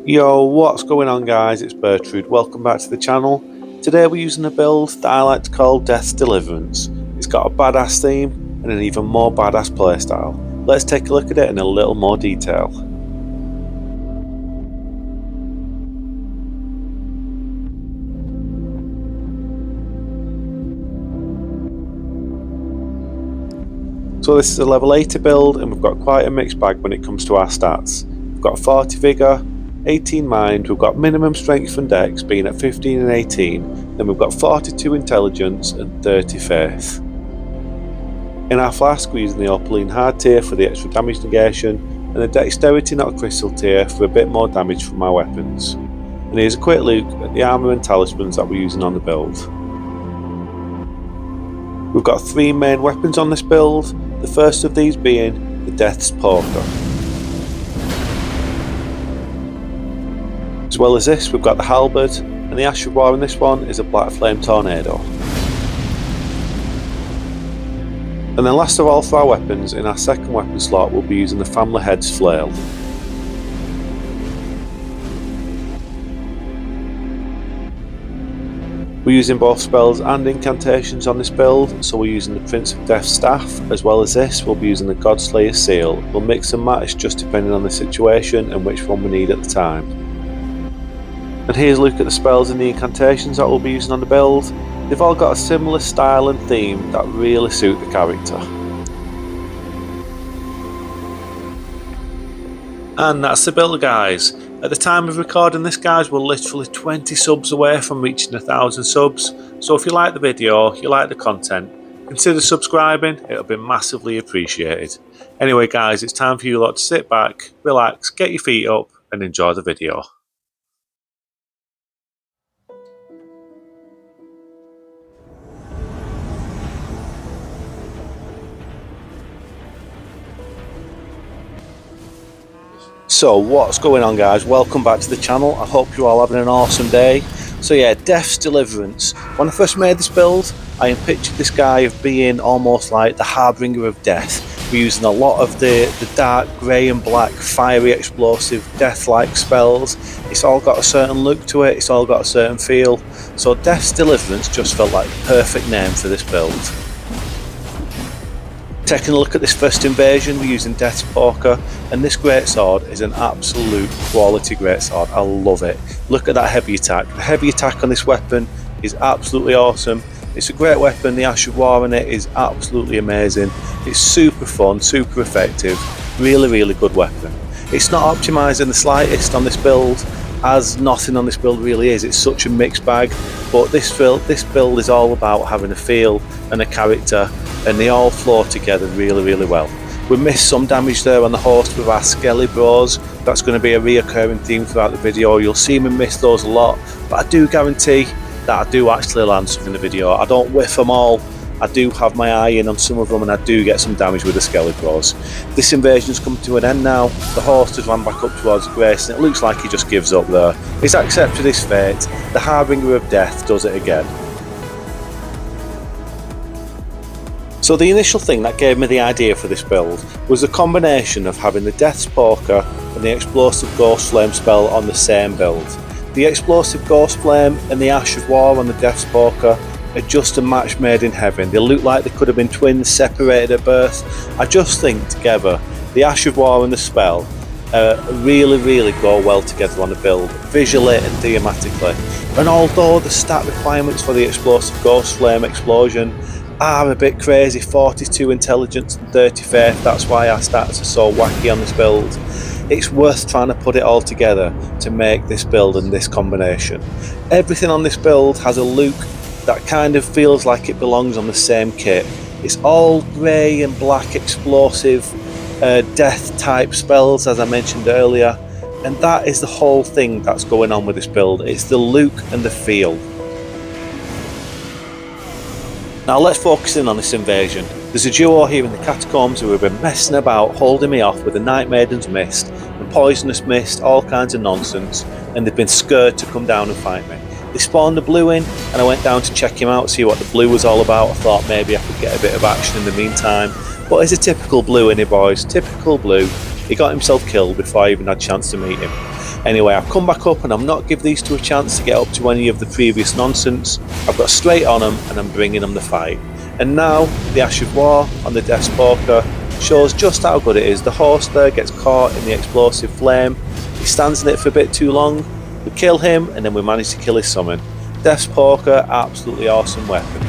Yo, what's going on guys, it's Bertrude, welcome back to the channel. Today we're using a build that I like to call Death's Deliverance. It's got a badass theme and an even more badass playstyle. Let's take a look at it in a little more detail. So this is a level 80 build and we've got quite a mixed bag when it comes to our stats. We've got 40 vigour, 18 mind, we've got minimum strength and dex being at 15 and 18, then we've got 42 intelligence and 30 faith. In our flask we're using the opaline hard tier for the extra damage negation and the dexterity not crystal tier for a bit more damage from our weapons. And here's a quick look at the armour and talismans that we're using on the build. We've got 3 main weapons on this build, the first of these being the Death's Poker. As well as this, we've got the halberd, and the Ash of War in this one is a black flame tornado. And then last of all for our weapons, in our second weapon slot we'll be using the Family Head's flail. We're using both spells and incantations on this build, so we're using the Prince of Death's staff, as well as this we'll be using the Godslayer's seal. We'll mix and match just depending on the situation and which one we need at the time. And here's a look at the spells and the incantations that we'll be using on the build. They've all got a similar style and theme that really suit the character. And that's the build guys. At the time of recording this guys, we're literally 20 subs away from reaching 1,000 subs. So if you like the video, you like the content, consider subscribing, it'll be massively appreciated. Anyway guys, it's time for you lot to sit back, relax, get your feet up and enjoy the video. So what's going on guys, welcome back to the channel, I hope you're all having an awesome day. So yeah, Death's Deliverance. When I first made this build, I pictured this guy of being almost like the harbinger of death. We're using a lot of the dark grey and black fiery explosive death-like spells. It's all got a certain look to it, it's all got a certain feel. So Death's Deliverance just felt like the perfect name for this build. Taking a look at this first invasion, we're using Death's Poker, and this greatsword is an absolute quality greatsword. I love it. Look at that heavy attack. The heavy attack on this weapon is absolutely awesome. It's a great weapon. The Ash of War on it is absolutely amazing. It's super fun, super effective, really good weapon. It's not optimised in the slightest on this build, as nothing on this build really is. It's such a mixed bag, but this build is all about having a feel and a character, and they all flow together really well. We missed some damage there on the host with our Skelly Bros. That's going to be a reoccurring theme throughout the video. You'll see me miss those a lot, but I do guarantee that I do actually land something in the video. I don't whiff them all. I do have my eye in on some of them and I do get some damage with the Skelly Bros. This invasion's come to an end now. The host has ran back up towards Grace and it looks like he just gives up there. He's accepted his fate. The harbinger of death does it again. So the initial thing that gave me the idea for this build was the combination of having the Death's Poker and the explosive Ghost Flame spell on the same build. The explosive Ghost Flame and the Ash of War on the Death's Poker are just a match made in heaven. They look like they could have been twins separated at birth. I just think together the Ash of War and the spell really go well together on the build, visually and thematically. And although the stat requirements for the explosive Ghost Flame explosion are a bit crazy, 42 intelligence and 30 faith, that's why our stats are so wacky on this build, it's worth trying to put it all together to make this build and this combination. Everything on this build has a look that kind of feels like it belongs on the same kit. It's all grey and black explosive death type spells, as I mentioned earlier, and that is the whole thing that's going on with this build. It's the look and the feel. Now let's focus in on this invasion. There's a duo here in the catacombs who have been messing about, holding me off with the Night Maiden's Mist, the Poisonous Mist, all kinds of nonsense, and they've been scared to come down and fight me. They spawned the blue in, and I went down to check him out, see what the blue was all about. I thought maybe I could get a bit of action in the meantime, but it's a typical blue in here boys, typical blue. He got himself killed before I even had a chance to meet him. Anyway, I've come back up and I'm not give these two a chance to get up to any of the previous nonsense. I've got straight on them and I'm bringing them the fight. And now, the Ash of War on the Death's Poker shows just how good it is. The horse there gets caught in the explosive flame. He stands in it for a bit too long. We kill him and then we manage to kill his summon. Death's Poker, absolutely awesome weapon.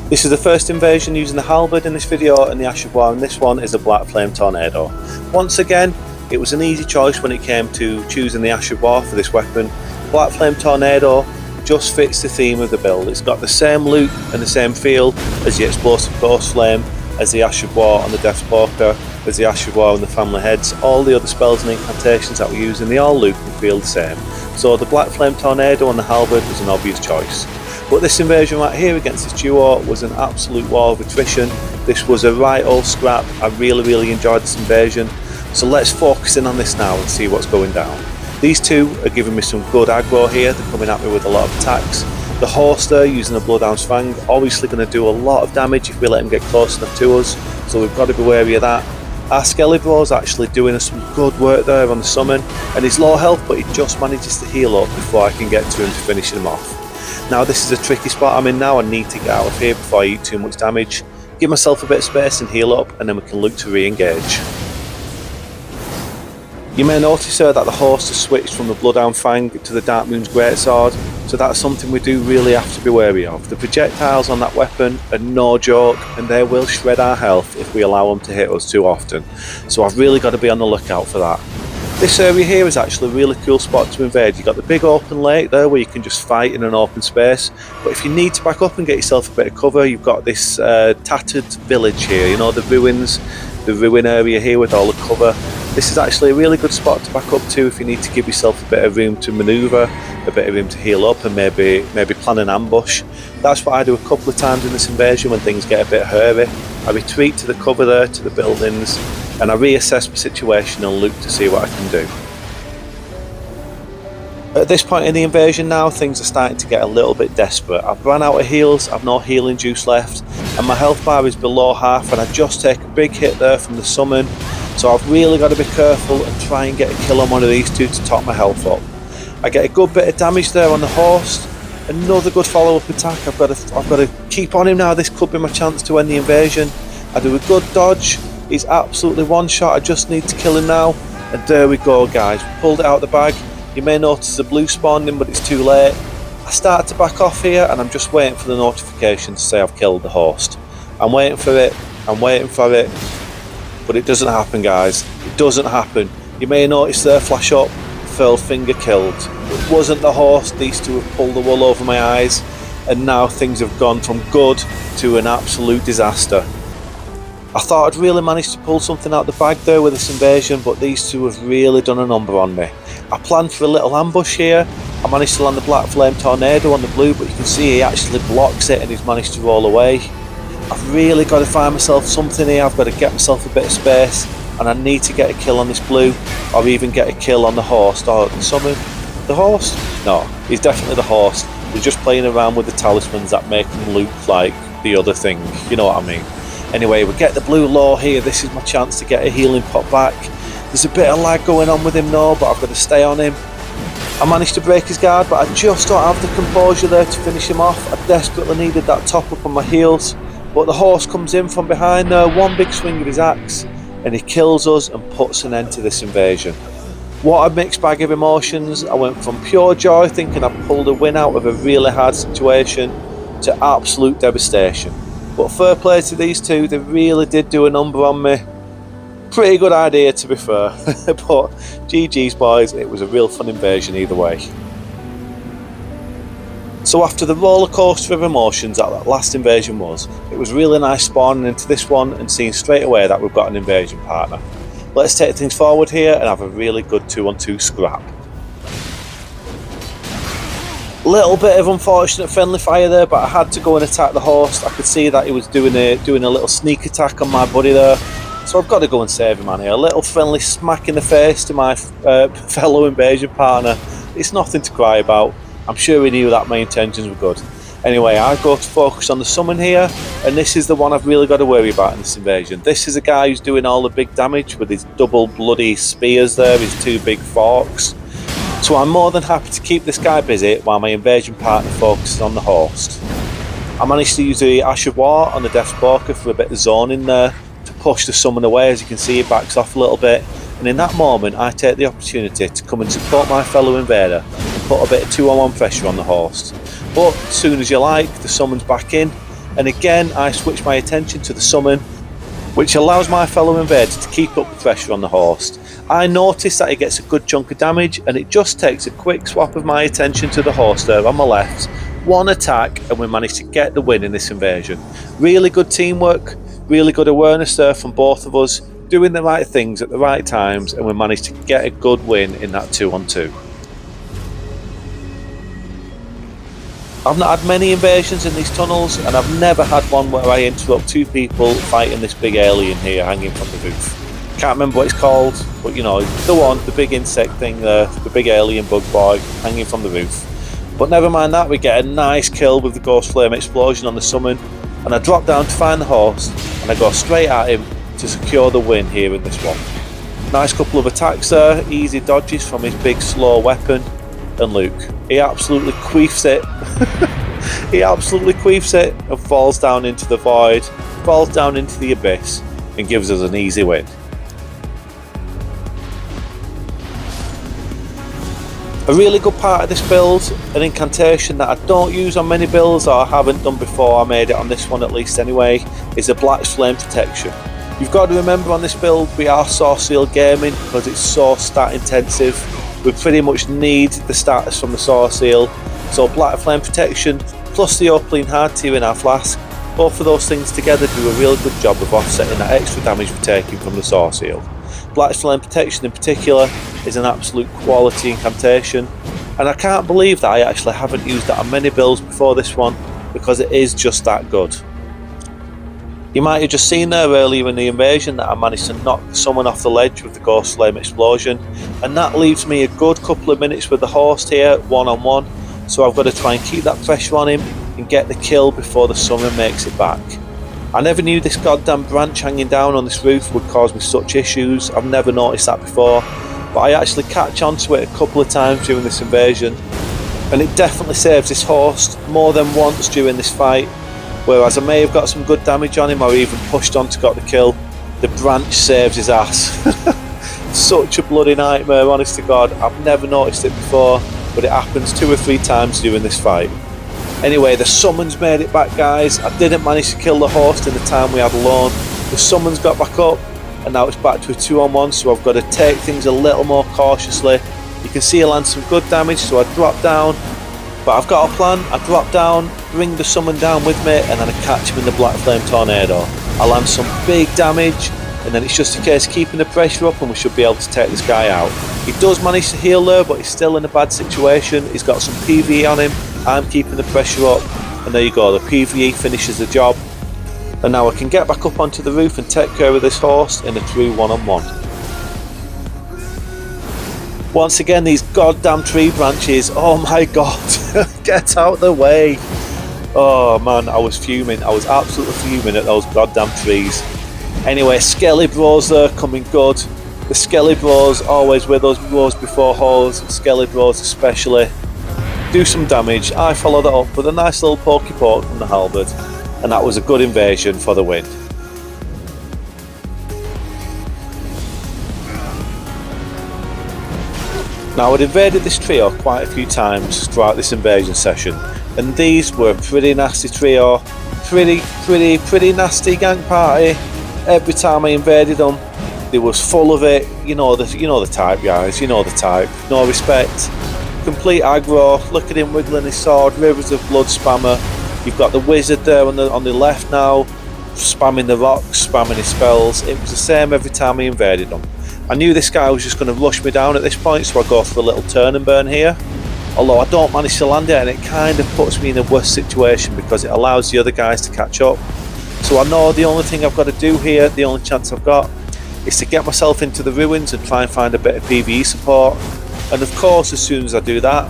This is the first invasion using the halberd in this video, and the Ash of War, and this one is a Black Flame Tornado. Once again, it was an easy choice when it came to choosing the Ash of War for this weapon. Black Flame Tornado just fits the theme of the build. It's got the same look and the same feel as the Explosive Ghost Flame, as the Ash of War on the Death's Poker, as the Ash of War on the Family Heads. All the other spells and incantations that we're using, they all look and feel the same. So the Black Flame Tornado on the halberd was an obvious choice. But this invasion right here against this duo was an absolute war of attrition. This was a right old scrap. I really enjoyed this invasion. So let's focus in on this now and see what's going down. These two are giving me some good aggro here. They're coming at me with a lot of attacks. The horse there using a Bloodhound's Fang, obviously going to do a lot of damage if we let him get close enough to us. So we've got to be wary of that. Our Skelly Bro's actually doing us some good work there on the summon. And he's low health, but he just manages to heal up before I can get to him to finish him off. Now this is a tricky spot I'm in now. I need to get out of here before I eat too much damage. Give myself a bit of space and heal up, and then we can look to re-engage. You may notice here that the horse has switched from the Bloodhound Fang to the Darkmoon's Greatsword, so that's something we do really have to be wary of. The projectiles on that weapon are no joke, and they will shred our health if we allow them to hit us too often. So I've really got to be on the lookout for that. This area here is actually a really cool spot to invade. You've got the big open lake there where you can just fight in an open space, but if you need to back up and get yourself a bit of cover, you've got this tattered village here, you know, the ruins, the ruin area here with all the cover. This is actually a really good spot to back up to if you need to give yourself a bit of room to manoeuvre, a bit of room to heal up, and maybe plan an ambush. That's what I do a couple of times in this invasion when things get a bit hairy. I retreat to the cover there, to the buildings, and I reassess the situation and look to see what I can do. At this point in the invasion now, things are starting to get a little bit desperate. I've run out of heals, I've no healing juice left, and my health bar is below half, and I just take a big hit there from the summon. So I've really got to be careful and try and get a kill on one of these two to top my health up. I get a good bit of damage there on the horse. Another good follow-up attack. I've got to keep on him now. This could be my chance to end the invasion. I do a good dodge. He's absolutely one shot. I just need to kill him now. And there we go, guys. We pulled it out of the bag. You may notice the blue spawned in, but it's too late. I start to back off here, and I'm just waiting for the notification to say I've killed the host. I'm waiting for it. I'm waiting for it. But it doesn't happen, guys. It doesn't happen. You may notice there, flash up, furled finger killed. It wasn't the horse. These two have pulled the wool over my eyes, and now things have gone from good to an absolute disaster. I thought I'd really managed to pull something out the bag there with this invasion, but these two have really done a number on me. I planned for a little ambush here. I managed to land the Black Flame Tornado on the blue, but you can see he actually blocks it and he's managed to roll away. I've really got to find myself something here. I've got to get myself a bit of space, and I need to get a kill on this blue, or even get a kill on the horse. Or summon the horse? No, he's definitely the horse. They're just playing around with the talismans that make him look like the other thing. You know what I mean? Anyway, we get the blue low here. This is my chance to get a healing pot back. There's a bit of lag going on with him now, but I've got to stay on him. I managed to break his guard, but I just don't have the composure there to finish him off. I desperately needed that top up on my heals. But the horse comes in from behind there, one big swing of his axe, and he kills us and puts an end to this invasion. What a mixed bag of emotions. I went from pure joy, thinking I pulled a win out of a really hard situation, to absolute devastation. But fair play to these two, they really did do a number on me. Pretty good idea, to be fair. But GG's boys, it was a real fun invasion either way. So after the roller coaster of emotions that last invasion was, it was really nice spawning into this one and seeing straight away that we've got an invasion partner. Let's take things forward here and have a really good 2-on-2 scrap. Little bit of unfortunate friendly fire there, but I had to go and attack the horse. I could see that he was doing a little sneak attack on my buddy there, so I've got to go and save him on here. A little friendly smack in the face to my fellow invasion partner. It's nothing to cry about. I'm sure he knew that my intentions were good. Anyway, I go to focus on the summon here, and this is the one I've really got to worry about in this invasion. This is a guy who's doing all the big damage with his double bloody spears there, his two big forks. So I'm more than happy to keep this guy busy while my invasion partner focuses on the host. I managed to use the Ash of War on the Deathstalker for a bit of zoning there to push the summon away. As you can see, it backs off a little bit, and in that moment I take the opportunity to come and support my fellow invader and put a bit of 2-on-1 pressure on the host. But as soon as you like, the summon's back in, and again I switch my attention to the summon, which allows my fellow invader to keep up the pressure on the host. I notice that he gets a good chunk of damage, and it just takes a quick swap of my attention to the host there on my left, one attack, and we manage to get the win in this invasion. Really good teamwork, really good awareness there from both of us, doing the right things at the right times, and we managed to get a good win in that 2-on-2. I've not had many invasions in these tunnels, and I've never had one where I interrupt two people fighting this big alien here hanging from the roof. Can't remember what it's called, but you know, the one, the big insect thing there, the big alien bug boy hanging from the roof. But never mind that, we get a nice kill with the Ghost Flame explosion on the summon, and I drop down to find the host, and I go straight at him to secure the win here in this one. Nice couple of attacks there, easy dodges from his big slow weapon, and Luke, he absolutely queefs it. He absolutely queefs it and falls down into the void, falls down into the abyss, and gives us an easy win. A really good part of this build, an incantation that I don't use on many builds, or I haven't done before, I made it on this one at least anyway, is a Black Flame Protection. You've got to remember on this build we are Source Seal gaming because it's so stat intensive. We pretty much need the status from the Source Seal, so Black Flame Protection plus the Opaline Hard Tier in our flask, both of those things together do a really good job of offsetting that extra damage we're taking from the Source Seal. Black Flame Protection in particular is an absolute quality incantation, and I can't believe that I actually haven't used that on many builds before this one, because it is just that good. You might have just seen there earlier in the invasion that I managed to knock someone off the ledge with the Ghost Flame explosion, and that leaves me a good couple of minutes with the host here, one-on-one, so I've got to try and keep that pressure on him and get the kill before the summon makes it back. I never knew this goddamn branch hanging down on this roof would cause me such issues. I've never noticed that before, but I actually catch onto it a couple of times during this invasion, and it definitely saves this host more than once during this fight. Whereas I may have got some good damage on him or even pushed on to got the kill, the branch saves his ass. Such a bloody nightmare, honest to God. I've never noticed it before, but it happens 2 or 3 times during this fight. Anyway, the summons made it back, guys. I didn't manage to kill the host in the time we had alone. The summons got back up, and now it's back to a 2-on-1, so I've got to take things a little more cautiously. You can see I land some good damage, so I drop down, but I've got a plan. I drop down, bring the summon down with me, and then I catch him in the Black Flame Tornado. I land some big damage, and then it's just a case of keeping the pressure up, and we should be able to take this guy out. He does manage to heal there, but he's still in a bad situation. He's got some PvE on him. I'm keeping the pressure up, and there you go, the PvE finishes the job. And now I can get back up onto the roof and take care of this host in a true one-on-one. Once again, these goddamn tree branches, oh my god, get out of the way. Oh man, I was fuming, I was absolutely fuming at those goddamn trees. Anyway, Skelly Bros there, coming good. The Skelly Bros, always with us, bros before hoes, Skelly Bros especially. Do some damage. I follow that up with a nice little pokey poke from the halberd, and that was a good invasion for the win. Now, I'd invaded this trio quite a few times throughout this invasion session, and these were a pretty nasty trio, pretty nasty gang party. Every time I invaded them, they was full of it. You know the type, guys. You know the type. No respect. Complete aggro. Look at him wiggling his sword. Rivers of blood spammer. You've got the wizard there on the left now, spamming the rocks, spamming his spells. It was the same every time I invaded them. I knew this guy was just going to rush me down at this point, so I go for a little turn and burn here. Although I don't manage to land it, and it kind of puts me in a worse situation because it allows the other guys to catch up. So I know the only thing I've got to do here, the only chance I've got, is to get myself into the ruins and try and find a bit of PvE support. And of course, as soon as I do that,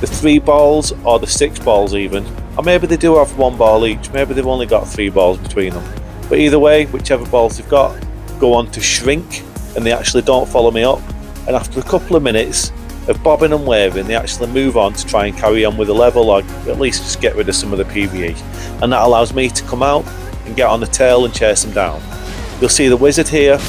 the 3 balls, or the 6 balls even, Or maybe they do have one ball each, maybe they've only got 3 balls between them. But either way, whichever balls they've got, go on to shrink, and they actually don't follow me up. And after a couple of minutes of bobbing and waving, they actually move on to try and carry on with the level, or at least just get rid of some of the PvE. And that allows me to come out and get on the tail and chase them down. You'll see the wizard here.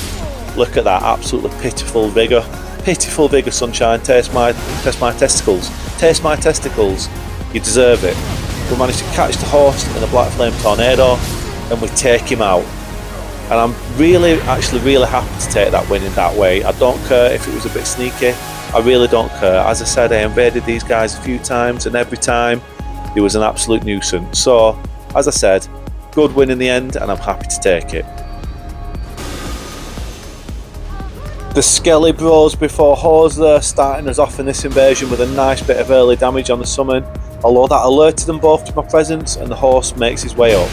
Look at that, absolutely pitiful vigour. Pitiful vigour, sunshine. Taste my testicles. Taste my testicles. You deserve it. We managed to catch the horse in a black flame tornado, and we take him out. And I'm really happy to take that win in that way. I don't care if it was a bit sneaky. I really don't care. As I said, I invaded these guys a few times, and every time it was an absolute nuisance. So, as I said, good win in the end, and I'm happy to take it. The Skelly Bros before Hose there, starting us off in this invasion with a nice bit of early damage on the summon, although that alerted them both to my presence, and the horse makes his way up.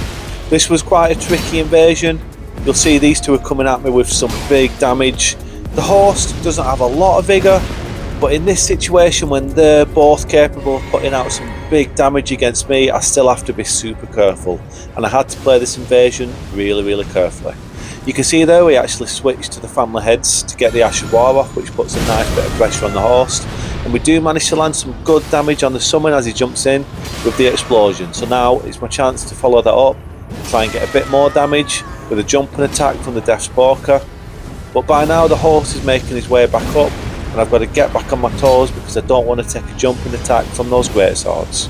This was quite a tricky invasion. You'll see these two are coming at me with some big damage. The horse doesn't have a lot of vigour, but in this situation when they're both capable of putting out some big damage against me, I still have to be super careful, and I had to play this invasion really carefully. You can see there we actually switched to the family heads to get the Ash of War off, which puts a nice bit of pressure on the horse, and we do manage to land some good damage on the summon as he jumps in with the explosion. So now it's my chance to follow that up, try and get a bit more damage with a jumping attack from the Death Stalker. But by now the horse is making his way back up, and I've got to get back on my toes because I don't want to take a jumping attack from those great swords.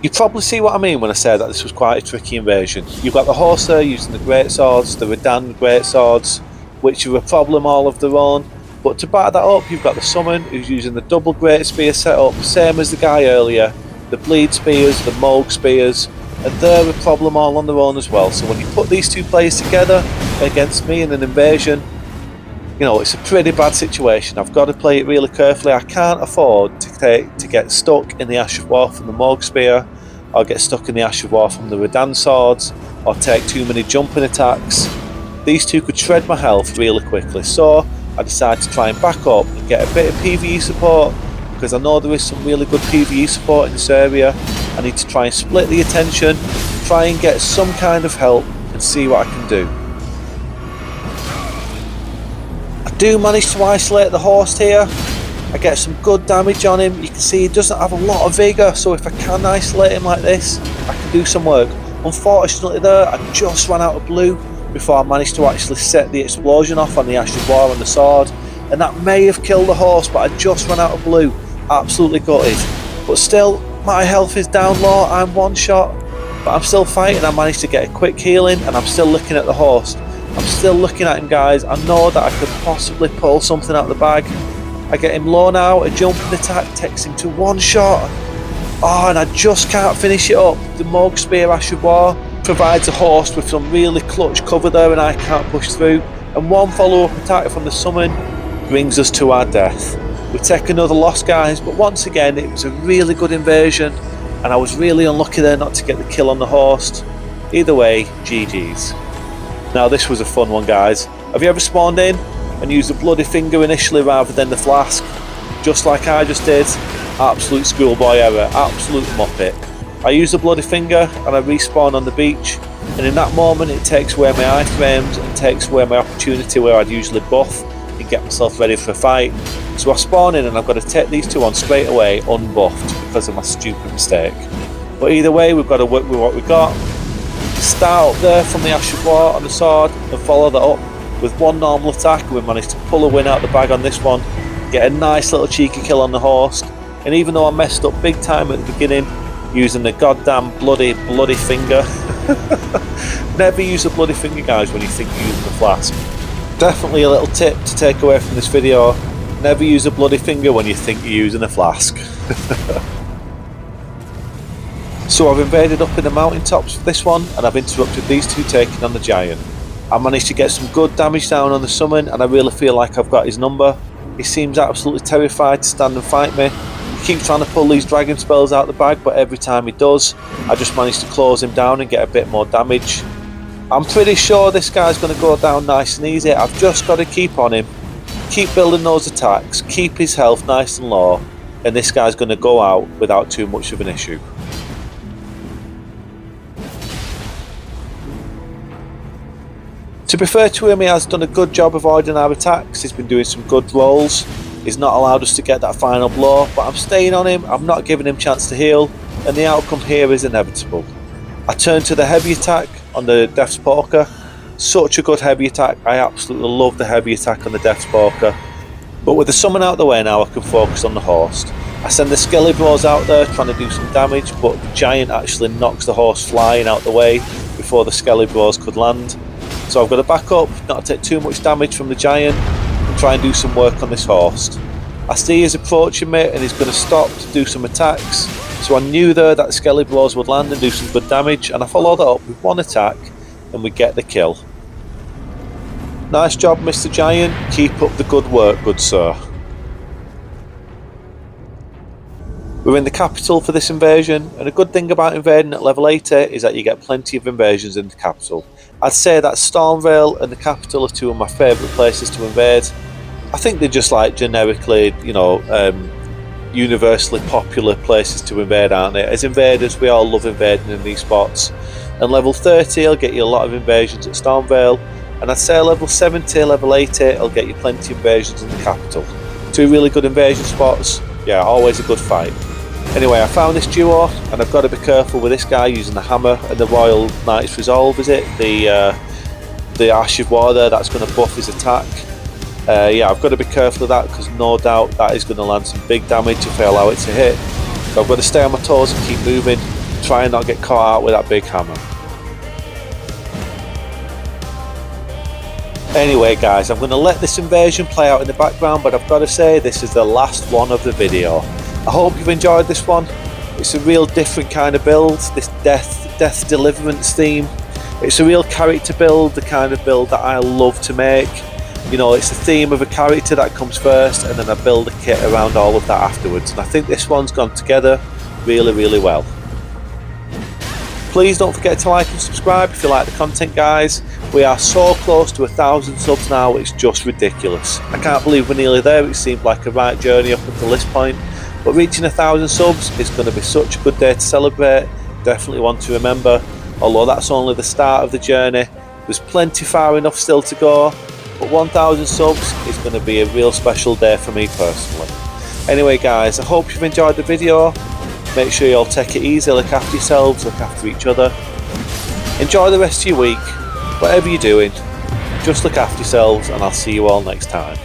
You probably see what I mean when I say that this was quite a tricky invasion. You've got the horse there using the great swords, the Redan great swords, which are a problem all of their own. But to back that up, you've got the summon who's using the double great spear setup, same as the guy earlier, the bleed spears, the Moog spears, and they're a problem all on their own as well. So when you put these two players together against me in an invasion, you know, it's a pretty bad situation. I've got to play it really carefully. I can't afford to get stuck in the Ash of War from the Moog spear, or get stuck in the Ash of War from the Redan swords, or take too many jumping attacks. These two could shred my health really quickly, so I decided to try and back up and get a bit of PvE support, because I know there is some really good PvE support in this area. I need to try and split the attention, try and get some kind of help, and see what I can do. I do manage to isolate the horse here. I get some good damage on him. You can see he doesn't have a lot of vigour, so if I can isolate him like this, I can do some work. Unfortunately there, I just ran out of blue before I managed to actually set the explosion off on the Ash of War and the sword, and that may have killed the horse, but I just ran out of blue. Absolutely gutted. But still, my health is down low, I'm one shot, but I'm still fighting. I managed to get a quick healing, and I'm still looking at the horse. I'm still looking at him, guys. I know that I could possibly pull something out of the bag. I get him low now, a jumping attack takes him to one shot. Oh, and I just can't finish it up. The Moog Spear Ash of War provides a horse with some really clutch cover there, and I can't push through. And one follow-up attack from the summon brings us to our death. We take another loss, guys, but once again it was a really good invasion, and I was really unlucky there not to get the kill on the horse. Either way, GG's. Now this was a fun one, guys. Have you ever spawned in and used the bloody finger initially rather than the flask? Just like I just did. Absolute schoolboy error, absolute muppet. I use the bloody finger and I respawn on the beach, and in that moment it takes away my iframes and takes away my opportunity where I'd usually buff and get myself ready for a fight. So I spawn in and I've got to take these two on straight away unbuffed because of my stupid mistake. But either way, we've got to work with what we've got. Start up there from the Ash of War on the sword and follow that up with one normal attack, and we managed to pull a win out of the bag on this one, get a nice little cheeky kill on the horse. And even though I messed up big time at the beginning using the goddamn bloody finger, never use a bloody finger, guys, when you think you're using the flask. Definitely a little tip to take away from this video: never use a bloody finger when you think you're using a flask. So I've invaded up in the mountaintops for this one, and I've interrupted these two taking on the giant. I managed to get some good damage down on the summon, and I really feel like I've got his number. He seems absolutely terrified to stand and fight me. He keeps trying to pull these dragon spells out the bag, but every time he does, I just manage to close him down and get a bit more damage. I'm pretty sure this guy's going to go down nice and easy. I've just got to keep on him, keep building those attacks, keep his health nice and low, and this guy's going to go out without too much of an issue. To be fair to him, he has done a good job avoiding our attacks. He's been doing some good rolls. He's not allowed us to get that final blow, but I'm staying on him. I'm not giving him a chance to heal, and the outcome here is inevitable. I turn to the heavy attack on the Death's Poker. Such a good heavy attack. I absolutely love the heavy attack on the Death's Poker. But with the summon out the way now, I can focus on the host. I send the Skelly Bros out there trying to do some damage, but the giant actually knocks the horse flying out the way before the Skelly Bros could land. So I've got to back up, not to take too much damage from the giant, and try and do some work on this horse. I see he's approaching me and he's going to stop to do some attacks. So I knew there that Skelly Bros would land and do some good damage, and I followed that up with one attack and we get the kill. Nice job, Mr. Giant. Keep up the good work, good sir. We're in the capital for this invasion, and a good thing about invading at level 80 is that you get plenty of invasions in the capital. I'd say that Stormvale and the capital are two of my favourite places to invade. I think they're just like generically, universally popular places to invade, aren't they? As invaders, we all love invading in these spots. And level 30 will get you a lot of invasions at Stormvale, and I'd say level 70, level 80 will get you plenty of invasions in the capital. Two really good invasion spots. Yeah, always a good fight. Anyway, I found this duo, and I've got to be careful with this guy using the hammer and the Royal Knight's Resolve, is it? The Ash of War there, that's going to buff his attack. Yeah, I've got to be careful of that, because no doubt that is going to land some big damage if I allow it to hit. So I've got to stay on my toes and keep moving, try and not get caught out with that big hammer. Anyway guys, I'm going to let this invasion play out in the background, but I've got to say this is the last one of the video. I hope you've enjoyed this one. It's a real different kind of build, this death deliverance theme. It's a real character build, the kind of build that I love to make. You know, it's the theme of a character that comes first, and then I build a kit around all of that afterwards. And I think this one's gone together really, really well. Please don't forget to like and subscribe if you like the content, guys. We are so close to 1,000 subs now, it's just ridiculous. I can't believe we're nearly there. It seemed like a right journey up until this point. But reaching 1,000 subs is going to be such a good day to celebrate. Definitely one to remember. Although that's only the start of the journey. There's plenty far enough still to go. But 1,000 subs is going to be a real special day for me personally. Anyway guys, I hope you've enjoyed the video. Make sure you all take it easy, look after yourselves, look after each other. Enjoy the rest of your week. Whatever you're doing, just look after yourselves, and I'll see you all next time.